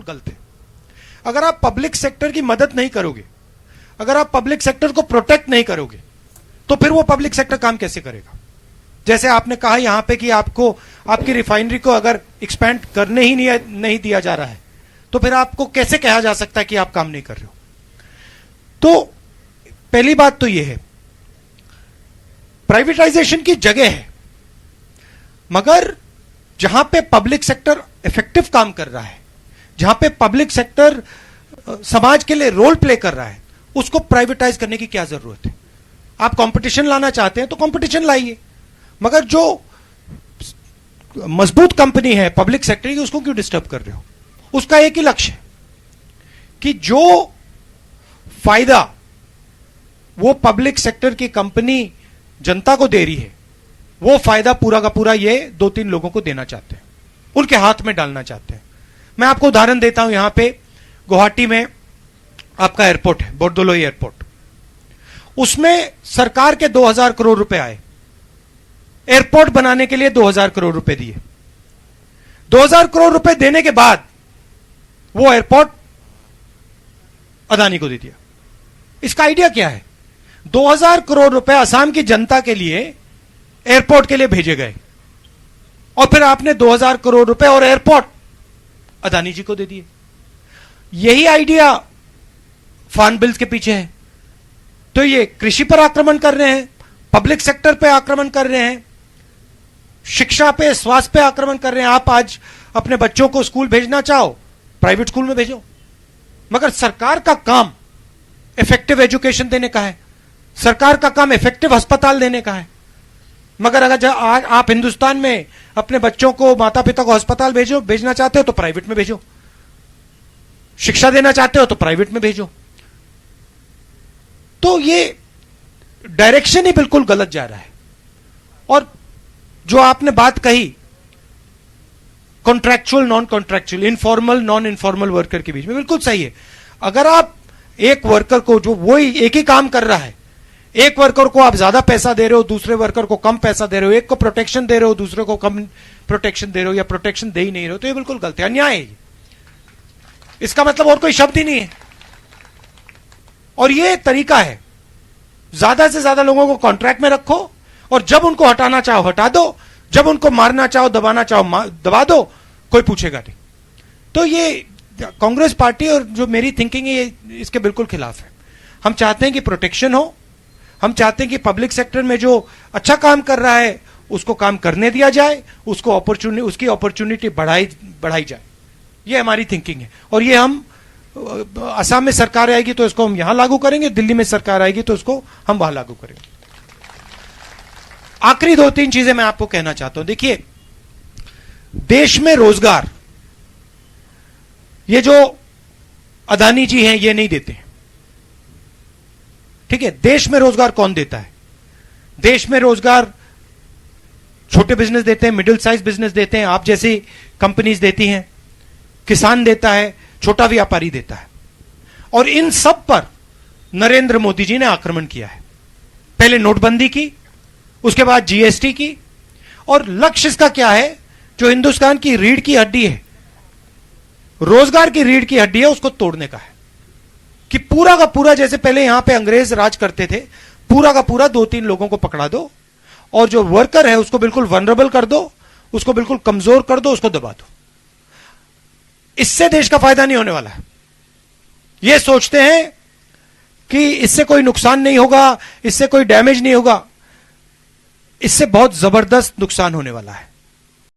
बिल्कुल गलत है। अगर आप पब्लिक सेक्टर की मदद नहीं करोगे, अगर आप पब्लिक सेक्टर को प्रोटेक्ट नहीं करोगे, तो फिर वो पब्लिक सेक्टर काम कैसे करेगा? जैसे आपने कहा यहां पे कि आपको आपकी रिफाइनरी को अगर एक्सपैंड करने ही नहीं दिया जा रहा है, तो फिर आपको कैसे कहा जा सकता है कि आप काम नहीं कर रहे हो? तो पहली बात तो यह है, प्राइवेटाइजेशन की जगह है, मगर जहां पे पब्लिक सेक्टर इफेक्टिव काम कर रहा है, जहां पे पब्लिक सेक्टर समाज के लिए रोल प्ले कर रहा है, उसको प्राइवेटाइज करने की क्या जरूरत है? आप कंपटीशन लाना चाहते हैं तो कंपटीशन लाइए, मगर जो मजबूत कंपनी है पब्लिक सेक्टर की, उसको क्यों डिस्टर्ब कर रहे हो? उसका एक ही लक्ष्य है कि जो फायदा वो पब्लिक सेक्टर की कंपनी जनता को दे रही है, वो फायदा पूरा का पूरा ये 2-3 लोगों को देना चाहते हैं, उनके हाथ में डालना चाहते हैं। मैं आपको उदाहरण देता हूं, यहां पे गुवाहाटी में आपका एयरपोर्ट है, बोरदोलोई एयरपोर्ट, उसमें सरकार के 2000 करोड़ रुपए आए, एयरपोर्ट बनाने के लिए 2000 करोड़ रुपए दिए। 2000 करोड़ रुपए देने के बाद वो एयरपोर्ट अदानी को दे दिया। इसका आइडिया क्या है? 2000 करोड़ रुपए असम की जनता के लिए एयरपोर्ट के लिए भेजे गए, और फिर आपने 2000 करोड़ रुपए और एयरपोर्ट अदानी जी को दे दिए। यही आइडिया फार्म बिल्स के पीछे है। तो ये कृषि पर आक्रमण कर रहे हैं, पब्लिक सेक्टर पे आक्रमण कर रहे हैं, शिक्षा पे, स्वास्थ्य पे आक्रमण कर रहे हैं। आप आज अपने बच्चों को स्कूल भेजना चाहो, प्राइवेट स्कूल में भेजो, मगर सरकार का काम इफेक्टिव एजुकेशन देने का है, सरकार का काम इफेक्टिव अस्पताल देने का है। मगर अगर आज आप हिंदुस्तान में अपने बच्चों को, माता पिता को अस्पताल भेजना चाहते हो तो प्राइवेट में भेजो, शिक्षा देना चाहते हो तो प्राइवेट में भेजो। तो ये डायरेक्शन ही बिल्कुल गलत जा रहा है। और जो आपने बात कही contractual non contractual, informal non informal worker के बीच में, बिल्कुल सही है। अगर आप एक वर्कर को, जो वही एक ही काम कर रहा है, एक वर्कर को आप ज्यादा पैसा दे रहे हो, दूसरे वर्कर को कम पैसा दे रहे हो, एक को प्रोटेक्शन दे रहे हो, दूसरे को कम प्रोटेक्शन दे रहे हो, या प्रोटेक्शन दे ही नहीं रहे हो, तो ये बिल्कुल गलत है, अन्याय है। इसका मतलब और कोई शब्द ही नहीं है। और ये तरीका है, ज्यादा से ज्यादा लोगों को कॉन्ट्रैक्ट में रखो, और जब उनको हटाना चाहो हटा दो, जब उनको मारना चाहो, दबाना चाहो दबा दो, कोई पूछेगा नहीं। तो ये कांग्रेस पार्टी और जो मेरी थिंकिंग है, ये इसके बिल्कुल खिलाफ है। हम चाहते हैं कि प्रोटेक्शन हो, हम चाहते हैं कि पब्लिक सेक्टर में जो अच्छा काम कर रहा है उसको काम करने दिया जाए, उसको उसकी अपॉर्चुनिटी बढ़ाई जाए। ये हमारी थिंकिंग है, और ये हम असम में सरकार आएगी तो इसको हम यहां लागू करेंगे, दिल्ली में सरकार आएगी तो इसको हम वहां लागू करेंगे। आखिरी 2-3 चीजें मैं आपको कहना चाहता हूं। देखिए, देश में रोजगार ये जो अदानी जी हैं ये नहीं देते हैं, ठीक है? देश में रोजगार कौन देता है? देश में रोजगार छोटे बिजनेस देते हैं, मिडिल साइज बिजनेस देते हैं, आप जैसी कंपनीज देती हैं, किसान देता है, छोटा व्यापारी देता है। और इन सब पर नरेंद्र मोदी जी ने आक्रमण किया है। पहले नोटबंदी की, उसके बाद जीएसटी की, और लक्ष्य इसका क्या है? जो हिंदुस्तान की रीढ़ की हड्डी है, रोजगार की रीढ़ की हड्डी है, उसको तोड़ने का है। कि पूरा का पूरा, जैसे पहले यहां पे अंग्रेज राज करते थे, पूरा का पूरा 2-3 लोगों को पकड़ा दो, और जो वर्कर है उसको बिल्कुल वनरेबल कर दो, उसको बिल्कुल कमजोर कर दो, उसको दबा दो। इससे देश का फायदा नहीं होने वाला है। ये सोचते हैं कि इससे कोई नुकसान नहीं होगा, इससे कोई डैमेज नहीं होगा, इससे बहुत जबरदस्त नुकसान होने वाला है।